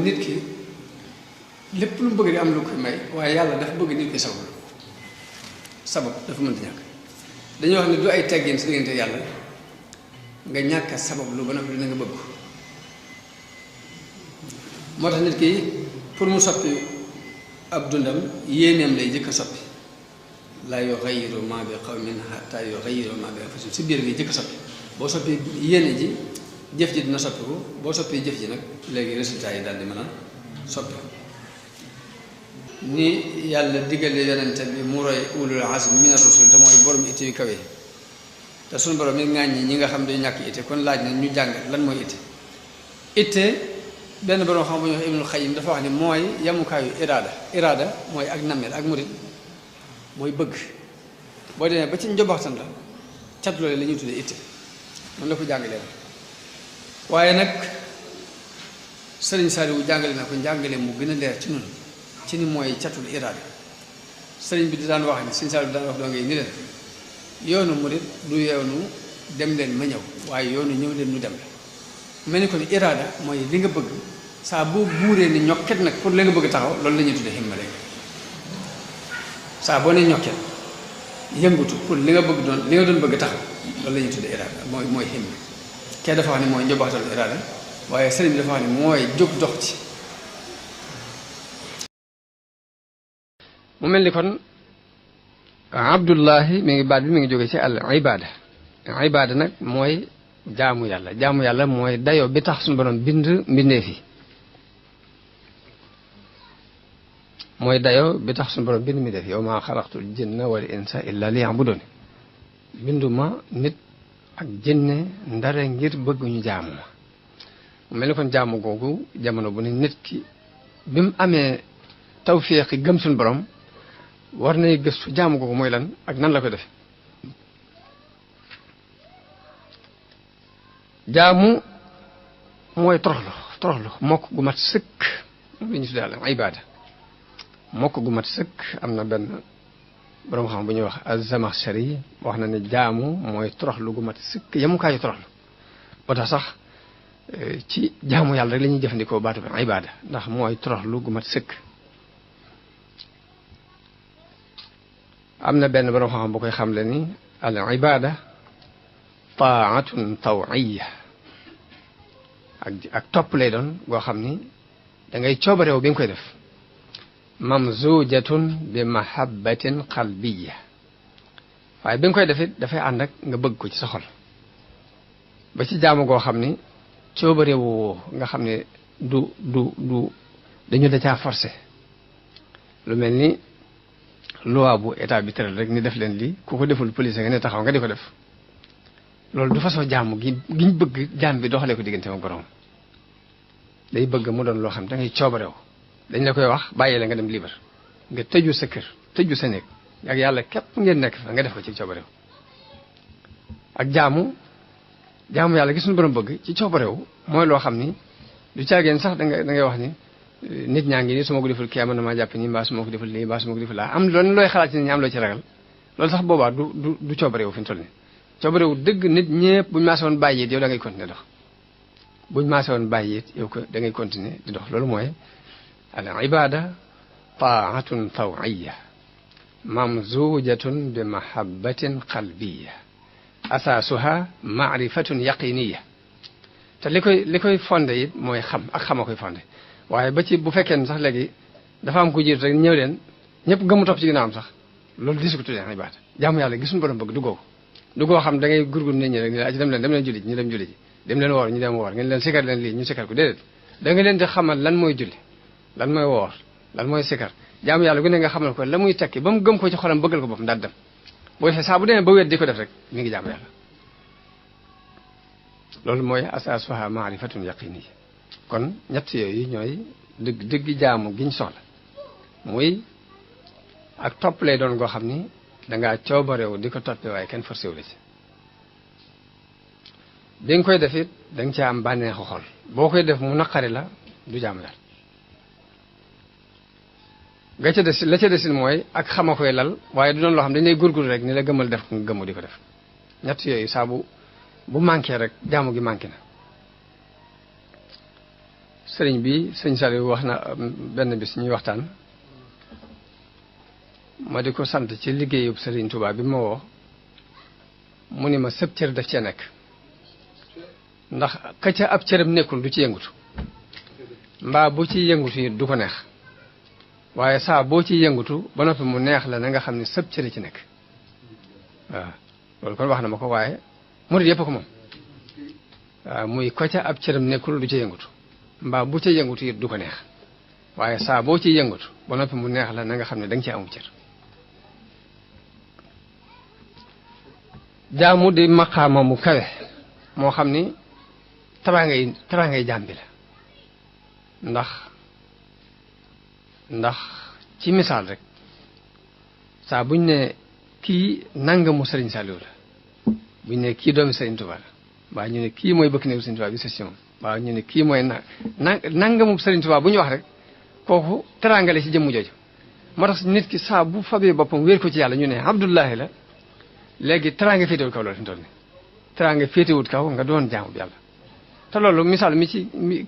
nit ki lépp lu mu bëgg di am lu koy may waaye yàlla dafa bëgg nit ki sabab dafa mënta ñàkk. dañuy wax ne du ay teggin si diggante yàlla nga ñàkk a sabab lu ba noppi na nga bëgg moo tax nit ki pour mu soppi ab dundam yéeneem lay jëkk a soppi laa yughayyiru maa bi qawmin hattaa yughayyiru maa bi anfusihim si biir ngay jëkk a soppi boo soppi yéene ji jëf ji dina soppiku boo soppee jëf ji nag léegi résultat yi daal di mën a soppi ni yàlla diggale yonente bi mu roy ulul azmi mina rusul te mooy borom itte yu kawe te suñu borom yi ŋàññi ñi nga xam ne ñàkk itte kon laaj na ñu jàngat lan mooy itte benn borom xam bu ñuy wax Ibnul Qayyim dafa wax ni mooy yamukaayu iraada mooy ak nammeel ak murid mooy bëgg boo demee ba ci njobaxtan la cat loole la ñuy tuddee itte noonu la ko jàngalee waaye nag Sëriñ Saaliwu jàngale na ko njàngale mu gën a leer ci noonu ci ni mooy catul iraada sëriñ bi di daan wax ni Sëriñ Saaliwu daan wax doo ngay ni leen yoonu murid du yoonu dem leen ma ñëw waaye yoonu ñëw leen ñu dem la mel ni kon iraada mooy li nga bëgg saa boo buuree ni ñokket nag pour li nga bëgg taxaw loolu la ñuy tuddee himma léegi saa boo ne ñokket yëngutu pour li nga bëgg doon li nga doon bëgg taxaw loolu la ñuy tuddee iraada mooy himma kee dafa wax ni mooy njobaxtal iraada waaye sëriñ bi dafa wax ni mooy jóg dox ci mu mel ni kon abdullahi mi ngi baat bi mi ngi jóge ci al ibada nag mooy jaamu yàlla mooy dayo bi tax suñu borom bind mbindeef yi mooy dayo bi tax suñu borom bind mbindeef yi yow maa xalaqtul jinna wal insa illa liya'budun binduma nit ak jinne ndare ngir bëgg ñu jaamu ma mu mel ni kon jaamu googu jamono bu ne nit ki bi mu amee tawféexi gëm suñu borom war nay gëstu jaamu googu mooy lan ak nan la ko defe jaamu mooy toroxlu mokk gu mat sëkk moom la ñu tuddee al ibaada mokk gu mat sëkk am na benn borom xam bu ñuy wax az-Zamakhshari wax na ne jaamu mooy toroxlu gu mat sëkk yemukaayu toroxlu ba tax sax ci jaamu yàlla rek la ñuy jëfandikoo baatu bi ibaada ndax mooy toroxlu gu mat sëkk am na benn borom xam bu koy xamle ni al ibaada taatun tawiya ak topp lay doon goo xam ni da ngay coobareew bi nga koy def mamzujatun bi mahabbatin qalbiya waaye bi nga koy def it dafay ànd ak nga bëgg ko ci sa xol ba ci jaamu goo xam ni coobareewu nga xam ne du dañu da caa forcé lu mel ni loi bu état bi tëral rek ni def leen lii ku ko deful police nga ne taxaw nga di ko def loolu du façon jaamu giñ bëgg jaam bi doxalee ko diggante ak borom day bëgg mu doon loo xam da ngay coobareew dañ la koy wax bàyyi la nga dem libre nga tëju sa kër tëju sa néeg ak yàlla képp ngeen nekk fa nga def ko ci coobareew ak jaamu yàlla gis suñu borom bëgg ci coobareew mooy loo xam ni du caageen sax da ngay wax ni nit ñaa ngi ni su ma ko deful kii amoon na maa jàpp nii mbaa su ma ko deful lii mbaa su ma ko deful laa am loolu looy xalaat ci nit ñi am loo ci ragal loolu sax boobaa du coobareew fi mu toll nii coobareew dëgg nit ñëpp buñu maase woon bàyyi it yow da ngay continuer dox buñu maase woon bàyyi it yow ko da ngay continuer di dox loolu mooy al ibada taatun tawiya mamzujatun bi mahabbatin qalbiya asaasuha maarifatun yaqiniya te li koy fondé it mooy xam ak xama koy fondé waaye ba ci bu fekkee ne sax léegi dafa am ku jiit rek ñëw leen ñëpp gëmu topp ci ginnaawam sax loolu di su ko tuddee ibaada jaamu yàlla gisuñu borom bëgg du koo xam da ngay gurgur nit ñi rek ni la dem leen julli ji ñu dem julli ji dem leen woor ñu dem woor ngeen leen sikar leen lii ñu sikar ko déedéet da nga leen di xamal lan mooy julli lan mooy woor lan mooy sikar jaamu yàlla gu ne nga xamal ko la muy tekki ba mu gëm ko ci xolam bëggal ko boppam daal dem boo defee saa bu demee ba wéet di ko def rek mi ngi jaamu yàlla loolu mooy asaasuha maarifatun yaqiniya kon ñett yooyu ñooy dëgg jaamu giñ soxla muy ak topp lay doon goo xam ni dangaa coobareew di ko toppee waaye kenn forcé wu la ci bi nga koy def it da nga caa am bànneexu xol boo koy def mu naqari la du jaamu yàlla la ca desin mooy ak xama koy lal waaye du doon loo xam dañ lay gurgur rek ni la gëmal def ko nga gëmu di ko def ñett yooyu saa bu manqué rek jaamu gi manqué na sëriñ bi sëñ Saliou wax na benn bis ñuy waxtaan ma di ko sant ci liggéeyub sëriñ Touba bi ma woo mu ni ma sëb cër daf cee nekk ndax ka ca ab cëram nekkul du ci yëngutu mbaa bu ci yëngutu yi du ko neex waaye saa boo ci yëngutu ba noppi mu neex la na nga xam ne sëb cër ci nekk waaw loolu kon wax na ma ko waaye murid yëpp ko moom waaw muy ko ca ab cëram nekkul du ci yëngutu mbaa bu ca yëngutu it du ko neex waaye saa boo ci yëngutu ba noppi mu neex la na nga xam ne da nga ci amu cër jaamu di maqaama mu kawe moo xam ni taraangay jaam bi la ndax ci misaal rek saa buñ ne kii nangamu Sëriñ Saliou la buñ ne kii doomi Sëriñ Tuubaa la waaye ñu ne kii mooy bëkk néegu Sëriñ Tuubaa bi session waaye ñu ne kii mooy nangamu Sëriñ Tuubaa bu ñu wax rek kooku teraangale ci jëmm jooju moo tax nit ki saa bu fabee boppam wéer ko ci yàlla ñu ne Abdullahi la léegi teraanga féetewut kaw loolu fi mu toll nii teraanga féetewut kaw nga doon jaamu bi yàlla te loolu misaal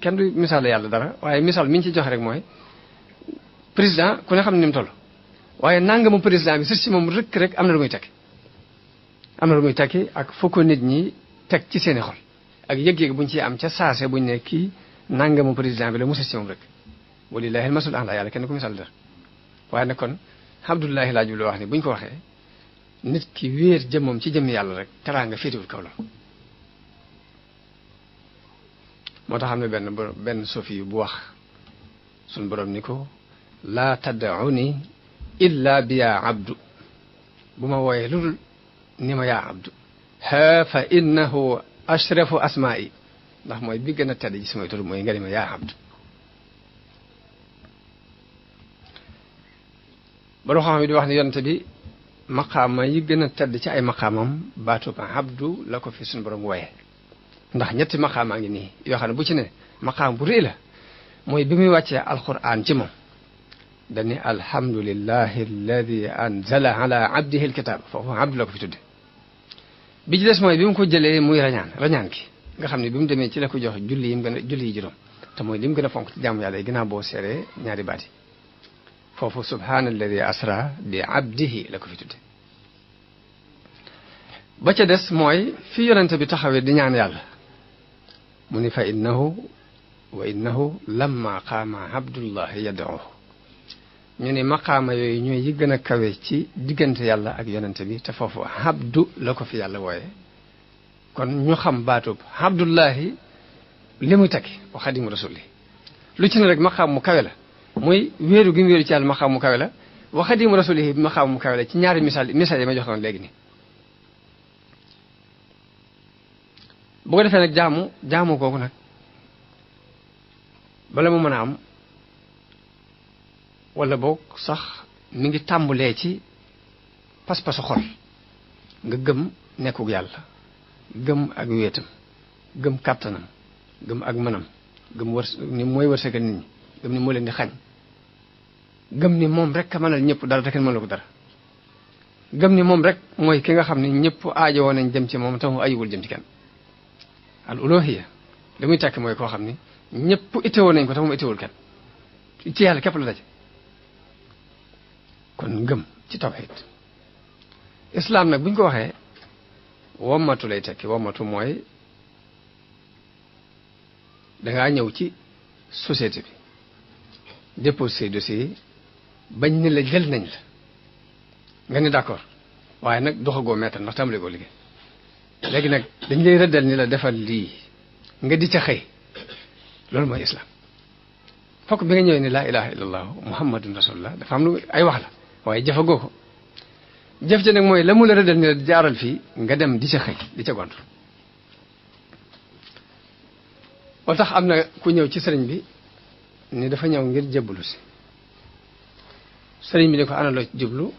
kenn du misaal la yàlla dara waaye misaal mi ñu ci joxe rek mooy président ku ne xam ne ni mu toll waaye nangamu président bi sët si moom rek am na lu muy tekki am na lu muy tekki ak foo ko nit ñi teg ci seeni xol ak yëg-yëg buñ ci am ca saase buñ ne kii nangamu président bi la mu sët si moom rek walillahi al-masul a'la yàlla kenn ku misaal dara waaye nag kon Abdullahi laa jublu wax ni buñ ko waxee nit ki wéer jëmmam ci jëmm yàlla rek teraanga féetewul kaw la moo tax xam ne benn sofi bu wax suñ borom ni ko laa tad'uni illa bi yaa abdu bu ma wooyee lu dul ni ma yaa abdu ha fa innahu ashrafu asma'i ndax mooy bi gën a tedd ci samay tur mooy nga ni ma yaa abdu ba xam ne di wax ne yonente bi maqaama yi gën a tedd ci ay maqaamam baatub abdu la ko fi suñu borom wooye ndax ñetti maqaamaa ngi nii yoo xam ne bu ci ne maqaam bu rëy la mooy bi muy wàccee alquran ci moom dani alhamdulillahi alladi anzala ala abdihi alkitab foofu abdu la ko fi tudde bi ci des mooy bi mu ko jëlee muy rañaan ki nga xam ne bi mu demee ci la ko jox julli yi juróom te mooy li mu gën a fonk ci jaamu yàlla yi ginnaaw boo seeree ñaari baat yi foofu subhaanalladi asra bi abdihi la ko fi tudde ba ca des mooy fi yonente bi taxawee di ñaan yàlla mu ni fa innahu lamma qaama abdullahi yad'uhu ñu ne maqaama yooyu ñooy yi gën a kawe ci diggante yàlla ak yonente bi te foofu abdu la ko fi yàlla wooye kon ñu xam baatub abdullahi li muy tekki wa xadimu rasuli lu ci ne rek maqaam mu kawe la muy wéeru gi mu wéeru ci yàlla maqaam mu kawe la wa xadimu rasulihi maqaam mu kawe la ci ñaari misaal yi ma joxoon léegi nii bu ko defee nag jaamu kooku nag bala mu mën a am wala boog sax mi ngi tàmbulee ci pas-pasu xol nga gëm nekkug yàlla gëm ak wéetam gëm kàttanam gëm ak mënam gëm ni mooy wërsëgal nit ñi gëm ni moo leen di xañ gëm ni moom rek a mënal ñëpp dara te kenn mënal ko dara gëm ni moom rek mooy ki nga xam ne ñëpp aajowoo nañ jëm ci moom te mu ayiwul jëm ci kenn al uluhiyya li muy tekk mooy koo xam ni ñëpp itteewoo nañ ko te moom itteewul kenn ci yàlla képp la daje kon ngëm ci tawhid islam nag bu ñu ko waxee wommatu lay tekki wommatu mooy dangaa ñëw ci société bi déposé say dossier bañ ni la jël nañ la nga ni d'accord waaye nag doxagoo meetal ndax tàmbali koo liggéey léegi nag dañ lay rëddal ni la defal lii nga di ca xëy loolu mooy islam fokk bi nga ñëwee ni laa ilaha illallah muhammadun rasulullah dafa am lu ay wax la waaye jëfagoo ko jëf ca nag mooy la mu la rëddal ni la jaaral fii nga dem di ca xëy di ca gontu moo tax am na ku ñëw ci sëriñ bi ni dafa ñëw ngir jébbalu si sëriñ bi ni ko ana loo ci jublu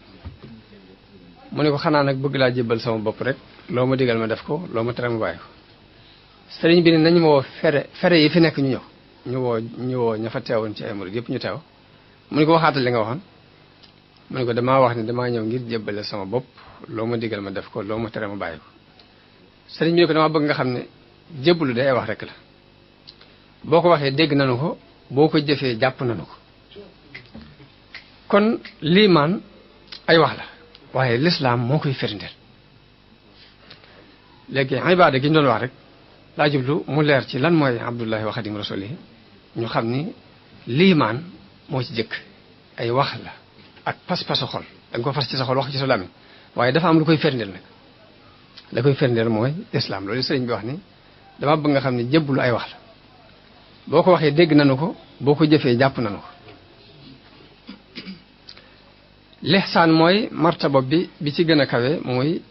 mu ne ko xanaa nag bëgg laa jébbal sama bopp rek loo ma digal ma def ko loo ma tere ma bàyyi ko sëriñ bi ne nañu ma woo fere yi fi nekk ñu woo ña fa teewoon ci ay murid yëpp ñu teew mu ne ko waxaatal li nga waxoon mu ne ko damaa wax ne damaa ñëw ngir jébbale sama bopp loo ma digal ma def ko loo ma tere ma bàyyi ko sëriñ bi ne ko damaa bëgg nga xam ne jébbalu day ay wax rek la boo ko waxee dégg nanu ko boo ko jëfee jàpp nanu ko kon liimaan ay wax la waaye lislaam moo koy firndeel léegi ibaada gi ñu doon wax rek laa jublu mu leer ci lan mooy abdullahi wa xadim rasulihi ñu xam ni liimaan moo ci jëkk ay wax la ak pas-pasu xol da nga ko fas ci sa xol wax ci sa làmmiñ waaye dafa am lu koy firndeel nag la koy firndeel mooy lislaam loolu sëriñ bi wax ni dama bëgg nga xam ne jébbalu ay wax la boo ko waxee dégg nanu ko boo ko jëfee jàpp nanu ko lihsaan mooy martaba bi ci gën a kawe mooy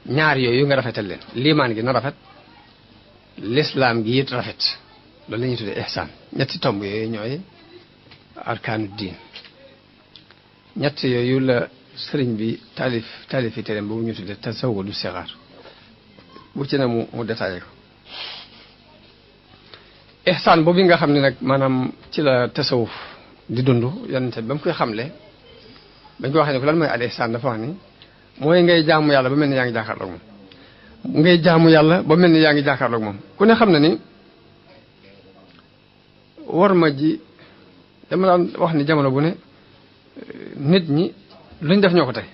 ñaar yooyu nga rafetal leen liimaan gi na rafet lislaam gi it rafet loolu la ñuy tuddee ihsaan ñetti tomb yooyu ñooy arkaanu diin ñett yooyu la sëriñ bi taalifi téereem boobu ñu tuddee tasawudu sixaar bu ci ne mu détaillé ko ihsaan boobu nga xam ne nag maanaam ci la tasawuf di dund yonente ba mu koy xamle bañ ko waxee ne ko lan mooy al ihsaan dafa wax ni mooy ngay jaamu yàlla ba mel ni yaa ngi jàkkaarloog moom ngay jaamu yàlla ba mel ni yaa ngi jàkkaarloog moom ku ne xam na ni war ma ji dama daan wax ni jamono bu ne nit ñi luñ def ñoo ko tey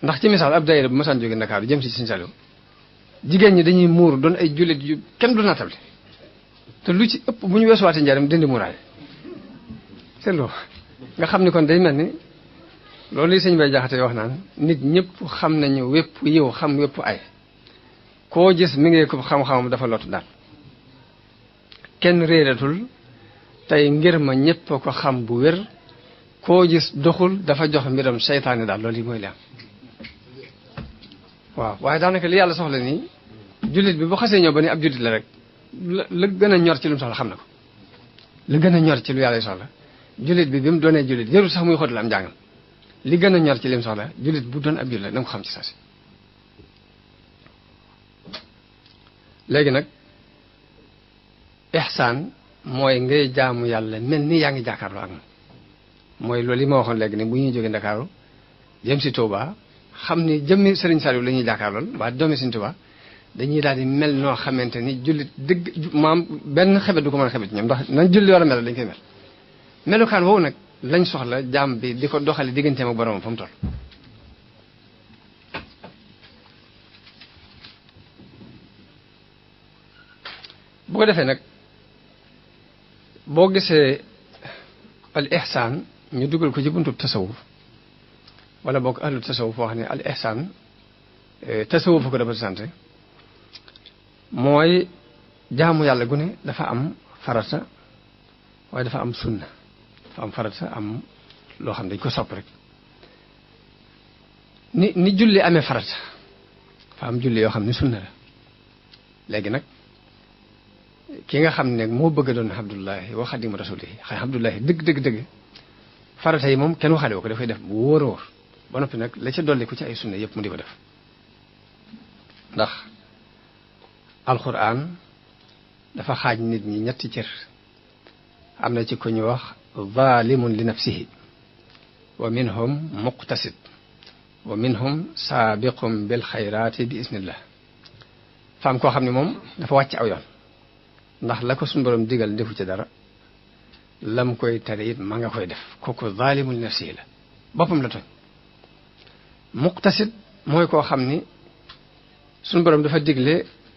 ndax ci misaal ab daayira bu masaan jóge Ndakaaru jëm si Sëriñ Saliou jigéen ñi dañuy muur doon ay jullit yu kenn du naatable te lu ci ëpp bu ñu weesuwaatee njaaram dindi muuraay seetloo nga xam ni kon day mel ni loolu li sëñ Bay Jaxate wax naan nit ñëpp xam nañu wépp yiw xam wépp ay koo gis mi ngi ko xam-xamam dafa lottu daal kenn réeratul tey ngir ma ñëpp ko xam bu wér koo gis doxul dafa jox mbiram seytaane daal loolu yi mooy li am waaw waaye daanaka li yàlla soxla nii jullit bi bu xasee ñëw ba ni ab jullit la rek la gën a ñor ci lu mu soxla xam na ko li gën a ñor ci lu yàlla soxla jullit bi mu doonee jullit jarul sax muy xóotal am njàngam li gën a ñor ci lim soxla jullit bu doon ab jullit la da nga ko xam ci saasi léegi nag ihsaan mooy ngay jaamu yàlla mel ni yaa ngi jàkkaarloo ak moom mooy loolu yi ma waxoon léegi ne bu ñuy jógee Ndakaaru jëm si Touba xam ni jëmmi Serigne Saliou la ñuy jàkkaarlool waa doomi Serigne Touba dañuy daal di mel noo xamante ni jullit dëgg maam benn xebet du ko mën a xebet ñoom ndax nañ julli war a mel dañ koy mel melukaan woowu nag lañ soxla jaam bi di ko doxale digganteem ak boromam fa mu toll bu ko defee nag boo gisee al ihsaan ñu dugal ko ci buntu tasawuf wala boog ahlu tasawuf wax ne al ihsaan tasawuf ko représenté mooy jaamu yàlla gu ne dafa am farata waaye dafa am sunna dafa am farata am loo xam ne dañ ko sopp rek ni julli amee farata dafa am julli yoo xam ne sunna la léegi nag ki nga xam ne moo bëgg a doon abdullahi wa xadimu rasulihi xëy abdullahi dëgg farata yi moom kenn waxale woo ko dafay def bu wóor a wóor ba noppi nag la ca dolli ku ci ay sunna yëpp mu di ko def ndax alquran dafa xaaj nit ñi ñetti cër am na ci ko ñu wax zalimun li nafsihi wa minhum muqtasid wa minhum saabiqum bil xayraati bi isnillah faam koo xam ne moom dafa wàcc aw yoon ndax la ko suñu borom digal defu ci dara lam koy tere it ma nga koy def kooku zalimun li nafsihi la boppam la tooñ muqtasid mooy koo xam ni suñu borom dafa digle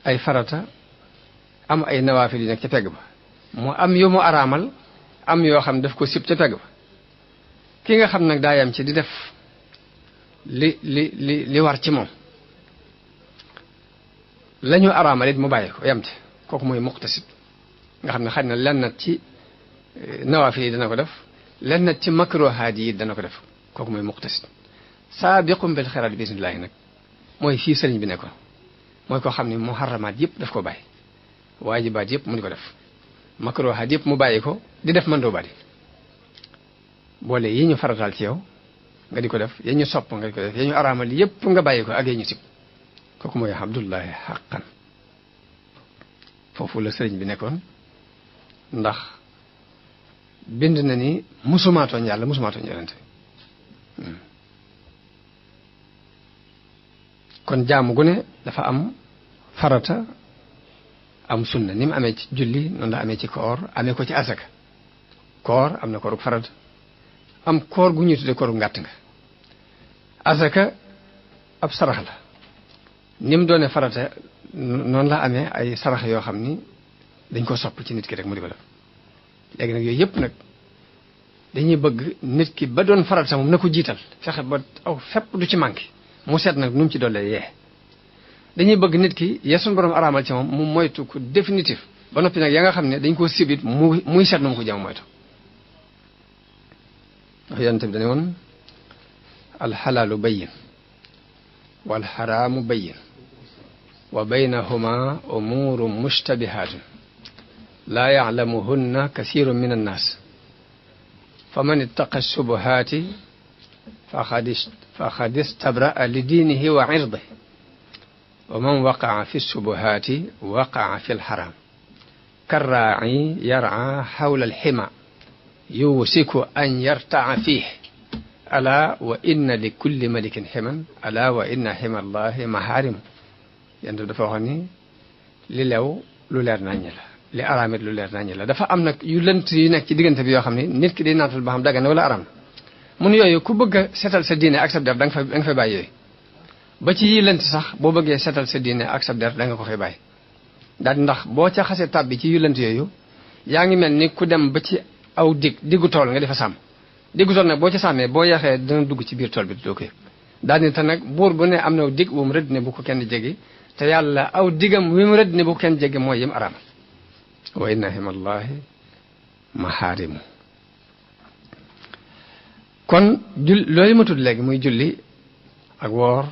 ay farata am ay nawaafil yi nekk ca pegg ba mu am yu mu araamal am yoo xam daf ko sib ca pegg ba ki nga xam nag daa yam ci di def li war ci moom la ñu araamal it mu bàyyi ko yam ci kooku mooy muqtasid nga xam ne xëy na lenn ci nawaafil yi dana ko def lenn ci makruhaat yi dana ko def kooku mooy muqtasid saabiqum bil xayraat bi isnillaahi nag mooy fii sëriñ bi nekkoon mooy koo xam ne muharramaat yëpp daf ko bàyyi waajibaat yëpp mu di ko def makruhaat yëpp mu bàyyi ko di def mandoobaat yi boole yi ñu farataal ci yow nga di ko def ya ñu sopp nga di ko def ya ñu araamal yëpp nga bàyyi ko ak ya ñu sib kooku mooy abdullahi xaqan foofu la sëriñ bi nekkoon ndax bind na ni musumaatooñ yàlla musumaatooñ yonente kon jaamu gu ne dafa am farata am sunna ni mu amee ci julli noonu la amee ci koor amee ko ci asaka koor am na koorug farata am koor gu ñuy tudde koorug ngàtt nga asaka ab sarax la ni mu doone farata noonu la amee ay sarax yoo xam ni dañ ko sopp ci nit ki rek mu di ko def léegi nag yooyu yëpp nag dañuy bëgg nit ki ba doon farata moom na ko jiital fexe ba aw fépp du ci manqué mu seet nag nu mu ci dollee yee dañuy bëgg nit ki yee suñu borom araamal ci moom mu moytu ko définitif ba noppi nag ya nga xam ne dañ koo sibit muy seet nu mu ko jëm moytu ndax yonent bi dañu woon alxalaalu bayyin wal xaraamu bayyin wa baynahuma umuuru mushtabihaatun laa yaclamuhunna kasiirun min annaas fa man ittaqa shubuhaati faqad istabraa li diinihi wa irdihi wa man waqaa fi shubuhaati waqaa fi lxaraam karraaci yarcaa xawla alxima yuusiku an yartaca fiih alaa wa inna li kulli malikin ximan alaa wa inna xima allahi mahaarimu yéen dafa wax ni li lew lu leer naññ la li araamit lu leer naññ la dafa am nag yu lënt yu nekk ci diggante bi yoo xam ne nit ki day naatal ba xam daggan wala araam mun yooyu ku bëgg a setal sa diine ak sa der da nga fay bàyyi yooyu ba ci yi lënt sax boo bëggee setal sa diine ak sa der da nga ko fay bàyyi daal ndax boo ca xasee tàbbi ci yu lënt yooyu yaa ngi mel ni ku dem ba ci aw diggu tool nga defa sàmm diggu tool nag boo ca sàmmee boo yaxee dana dugg ci biir tool bi doo ko yëg daal ni te nag buur bu ne am na aw digg wu mu rëdd ne bu ko kenn jege te yàlla aw diggam wi mu rëdd ne bu ko kenn jege mooy yim araamal wa inna himallahi mahaarimu kon loolu ma tudd léegi muy julli ak woor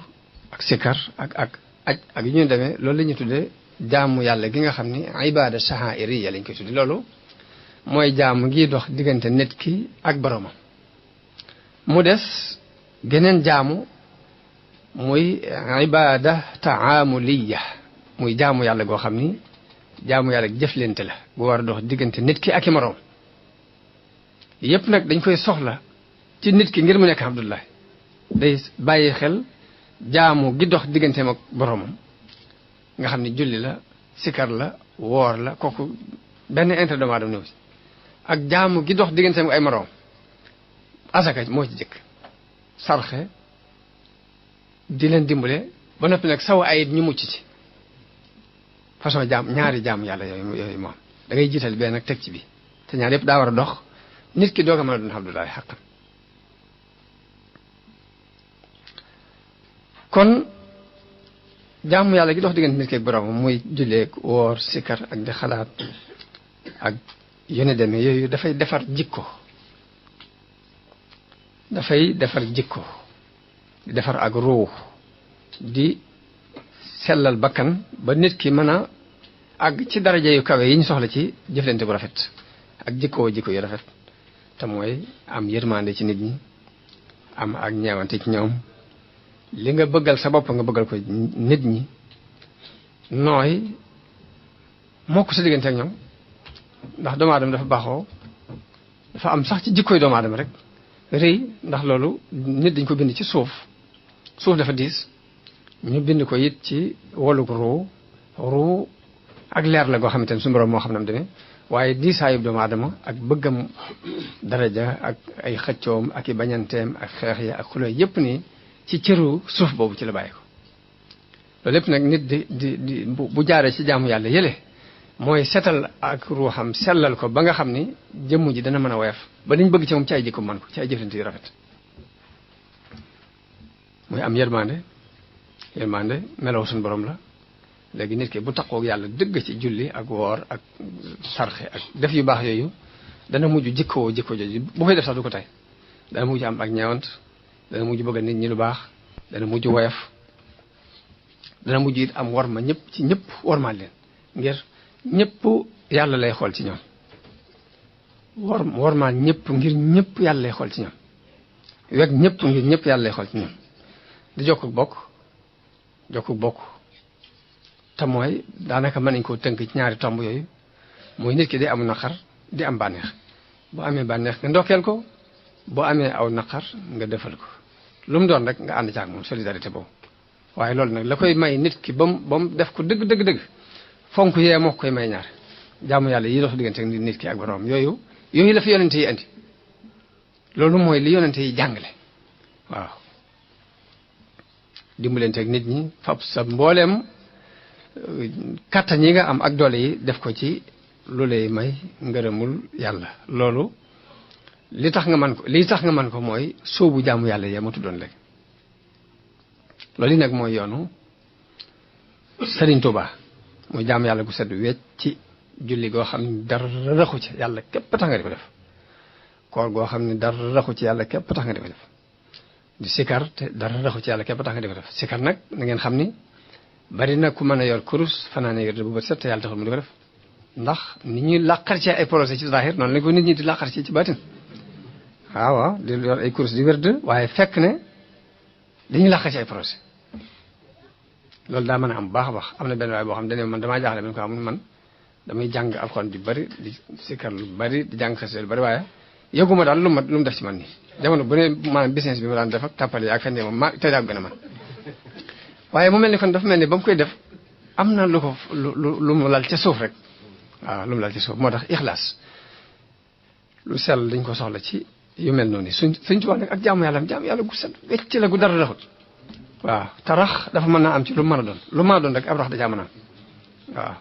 ak sikar ak aj ak yu ñu demee loolu la ñuy tuddee jaamu yàlla gi nga xam ni ibaada sha'airiyya lañ koy tudde loolu mooy jaamu ngi dox diggante nit ki ak boromam mu des geneen jaamu muy ibaada taamuliyya muy jaamu yàlla goo xam ni jaamu yàlla jëflante la bu war a dox diggante nit ki ak i moroom yépp nag dañ koy soxla ci nit ki ngir mu nekk abdullah day bàyyi xel jaamu gi dox digganteem ak boromam nga xam ni julli la sikar la woor la kooku benn intérêt doomu aadama néew si ak jaamu gi dox digganteem ak ay moroom asaka moo ci jëkk sarxe di leen dimbale ba noppi nag saw ayit ñu mucc ci façon ñaari jaamu yàlla yooyu moom da ngay jiital benn nag teg ci bi te ñaar yëpp daa war a dox nit ki doog a mën a doon abdullahi xaqan kon jaamu yàlla gi dox diggante nit ki ak borom muy julleeg woor sikar ak di xalaat ak yone demee yooyu dafay defar jikko dafay defar jikko di defar ak ruux di sellal bakkan ba nit ki mën a àgg ci daraja yu kawe yi ñu soxla ci jëflante bu rafet ak jikko yu rafet te mooy am yërmande ci nit ñi am ak ñeewante ci ñoom li nga bëggal sa bopp nga bëggal ko nit ñi nooy moo ko sa diggante ak ñoom ndax doomu aadama dafa baaxoo dafa am sax ci jikkoy doomu aadama rek rëy ndax loolu nit dañ ko bind ci suuf dafa diis ñu bind ko it ci woluk ruu ak leer la goo xamante ne suñu borom moo xam ne am demee waaye diisaayub doomu aadama ak bëggam daraja ak ay xëccoom ak i bañanteem ak xeex yi ak xuloo yépp nii ci cëru suuf boobu ci la bàyyi ko loolu lépp nag nit di bu jaaree ci jaamu yàlla yële mooy setal ak ruuxam sellal ko ba nga xam ni jëmm ji dana mën a woyof ba dañ bëgg ci moom ci ay jikko man ko ci ay jëflante yu rafet muy am yërmande melaw suñu borom la léegi nit ki bu taqoog yàlla dëgg ci julli ak woor ak sarxe ak def yu baax yooyu dana mujj jikko jooju bu koy def sax du ko tey dana mujj am ak ñeewant dana mujj bëgg nit ñi lu baax dana mujj woyof dana mujj it am warma ñëpp ci ñëpp warmaal leen ngir ñëpp yàlla lay xool ci ñoom warmaal ñëpp ngir ñëpp yàlla lay xool ci ñoom weg ñëpp ngir ñëpp yàlla lay xool ci ñoom di jokk bokk te mooy daanaka mën nañ koo tënk ci ñaari tomb yooyu mooy nit ki day am naqar di am bànneex boo amee bànneex nga ndokkeel ko boo amee aw naqar nga defal ko lu mu doon rek nga ànd caag moom solidarité boobu waaye loolu nag la koy may nit ki ba mu def ko dëgg fonk yee moo koy may ñaar jaamu yàlla yi dox diggante ak nit ki ak borom yooyu la fi yonente yi andi loolu mooy li yonente yi jàngale waaw dimbalante ak nit ñi fab sa mbooleem kattan yi nga am ak doole yi def ko ci lu lay may ngërëmul yàlla loolu li tax nga man ko mooy sóobu jaamu yàlla yee ma tuddoon léegi loolu yi nag mooy yoonu Sëriñ Tuubaa muy jaamu yàlla gu set wecc ci julli goo xam ne dara raxu ci yàlla képp tax nga di ko def koor goo xam ne dara raxu ci yàlla képp tax nga di ko def di sikar te dara raxu ci yàlla képp tax nga di ko def sikar nag na ngeen xam ni bari na ku mën a yor kurus fanaane yor bu bët set te yàlla taxul mu di ko def ndax nit ñi làqar ci ay projet ci zahir noonu lañ ko nit ñi di làqar ci baatin waaw di yor ay kurus di wérd waaye fekk ne dañuy làqar ci ay projet loolu daa mën a am baax a baax am na benn waay boo xam ne man damaa jaaxle ben ko amul man damay jàng alxuraan bi bari di sikar lu bari di jàng xasida lu bari waaye yëguma daal lu mu def ci man nii jamono bu ne maanaam business bi ma daan def ak tàppale yi ak fenn moom ma tey daa gën a man waaye mu mel ni kon dafa mel ni ba mu koy def am na lu mu lal ca suuf rek waaw lu mu lal ca suuf moo tax ixlaas lu sell dañ ko soxla ci yu mel noonu suñ tubaab nag ak jaamu yàlla gu set wecc la gu dara raxut waaw te rax dafa mën naa am ci lu mën a doon rek ab rax da caa mën a am waaw